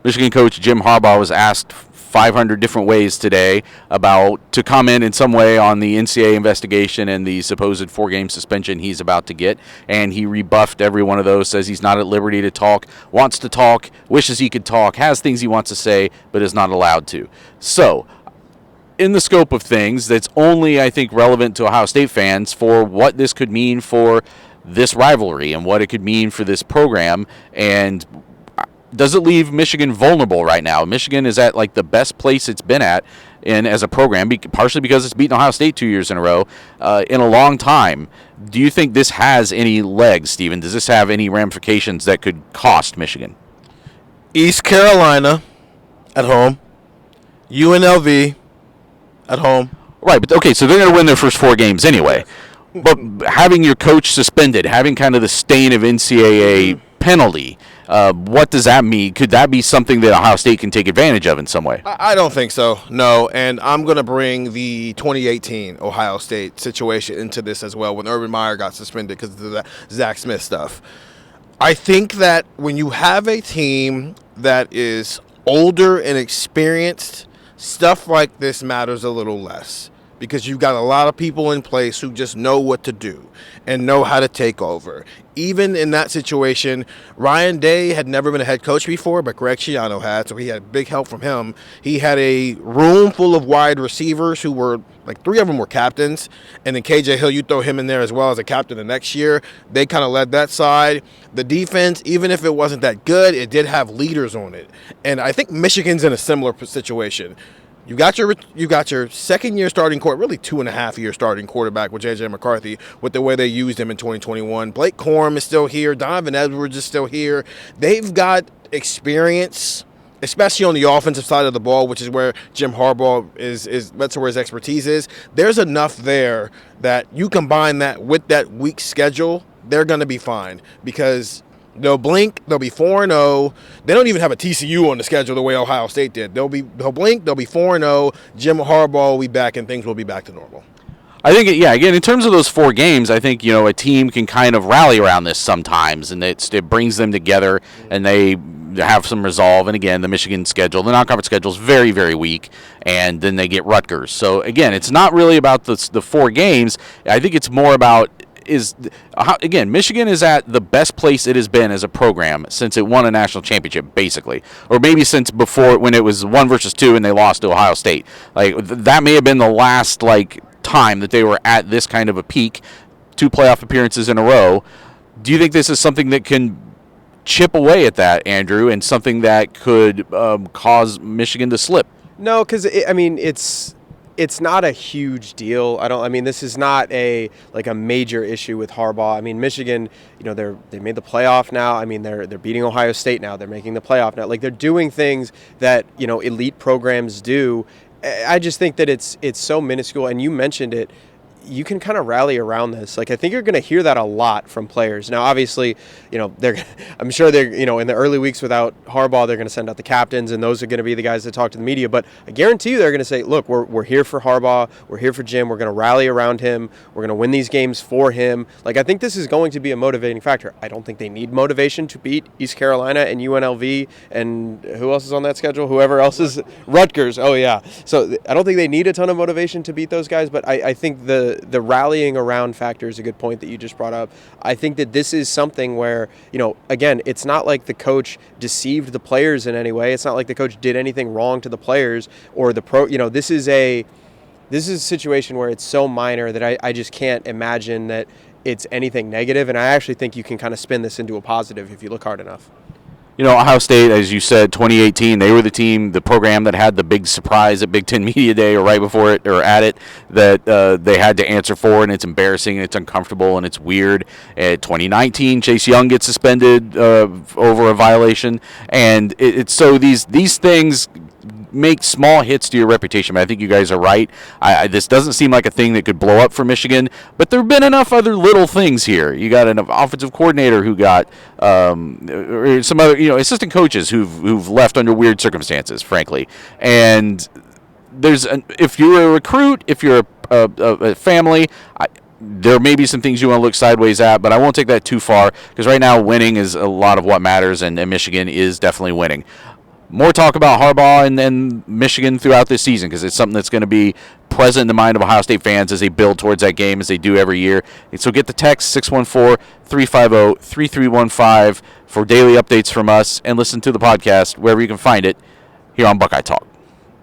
Michigan coach Jim Harbaugh was asked 500 different ways today to comment in some way on the NCAA investigation and the supposed 4-game suspension he's about to get, and he rebuffed every one of those, says he's not at liberty to talk, wants to talk, wishes he could talk, has things he wants to say, but is not allowed to. So, in the scope of things, that's only, I think, relevant to Ohio State fans for what this could mean for this rivalry and what it could mean for this program, and does it leave Michigan vulnerable right now? Michigan is at like the best place it's been at as a program, partially because it's beaten Ohio State 2 years in a row in a long time. Do you think this has any legs, Stephen? Does this have any ramifications that could cost Michigan? East Carolina at home, UNLV at home. Right, but okay, so they're going to win their first 4 games anyway. But having your coach suspended, having kind of the stain of NCAA penalty, what does that mean? Could that be something that Ohio State can take advantage of in some way? I don't think so, no. And I'm going to bring the 2018 Ohio State situation into this as well when Urban Meyer got suspended because of the Zach Smith stuff. I think that when you have a team that is older and experienced, stuff like this matters a little less, because you've got a lot of people in place who just know what to do and know how to take over. Even in that situation, Ryan Day had never been a head coach before, but Greg Schiano had, so he had big help from him. He had a room full of wide receivers who were, like 3 of them were captains, and then KJ Hill, you throw him in there as well as a captain the next year. They kind of led that side. The defense, even if it wasn't that good, it did have leaders on it. And I think Michigan's in a similar situation. You got your second-year starting really 2.5-year starting quarterback with J.J. McCarthy with the way they used him in 2021. Blake Corum is still here. Donovan Edwards is still here. They've got experience, especially on the offensive side of the ball, which is where Jim Harbaugh that's where his expertise is. There's enough there that you combine that with that weak schedule, they're going to be fine because they'll blink. They'll be 4-0. They don't even have a TCU on the schedule the way Ohio State did. They'll blink. They'll be 4-0. Jim Harbaugh will be back, and things will be back to normal. I think, again, in terms of those 4 games, I think, a team can kind of rally around this sometimes, and it brings them together, and they have some resolve. And, again, the Michigan schedule, the non-conference schedule is very, very weak, and then they get Rutgers. So, again, it's not really about the 4 games. I think it's more about Michigan is at the best place it has been as a program since it won a national championship, basically, or maybe since before when it was 1 versus 2 and they lost to Ohio State. Like that may have been the last time that they were at this kind of a peak, 2 playoff appearances in a row. Do you think this is something that can chip away at that, Andrew, and something that could cause Michigan to slip? No, because it's not a huge deal. This is not a major issue with Harbaugh. Michigan, they made the playoff now. They're beating Ohio State now. They're making the playoff now. They're doing things that, elite programs do. I just think that it's so minuscule, and you mentioned it. You can kind of rally around this. I think you're going to hear that a lot from players. Now, obviously, I'm sure they're, in the early weeks without Harbaugh, they're going to send out the captains, and those are going to be the guys that talk to the media. But I guarantee you they're going to say, look, we're here for Harbaugh. We're here for Jim. We're going to rally around him. We're going to win these games for him. I think this is going to be a motivating factor. I don't think they need motivation to beat East Carolina and UNLV and who else is on that schedule? Whoever else is Rutgers. Oh, yeah. So I don't think they need a ton of motivation to beat those guys, but I think the rallying around factor is a good point that you just brought up. I think that this is something where, again, it's not like the coach deceived the players in any way. It's not like the coach did anything wrong to the players or the pro. This is a situation where it's so minor that I just can't imagine that it's anything negative. And I actually think you can kind of spin this into a positive if you look hard enough. Ohio State, as you said, 2018, they were the program that had the big surprise at Big Ten Media Day or right before it or at it that they had to answer for, and it's embarrassing and it's uncomfortable and it's weird. 2019, Chase Young gets suspended over a violation, and it's so these things make small hits to your reputation. But I think you guys are right. This doesn't seem like a thing that could blow up for Michigan, but there have been enough other little things here. You got an offensive coordinator who got or some other assistant coaches who've left under weird circumstances, frankly. And if you're a recruit, if you're a family, there may be some things you want to look sideways at, but I won't take that too far because right now winning is a lot of what matters, and Michigan is definitely winning. more talk about Harbaugh and Michigan throughout this season, because it's something that's going to be present in the mind of Ohio State fans as they build towards that game, as they do every year. And so get the text 614-350-3315 for daily updates from us, and listen to the podcast wherever you can find it here on Buckeye Talk.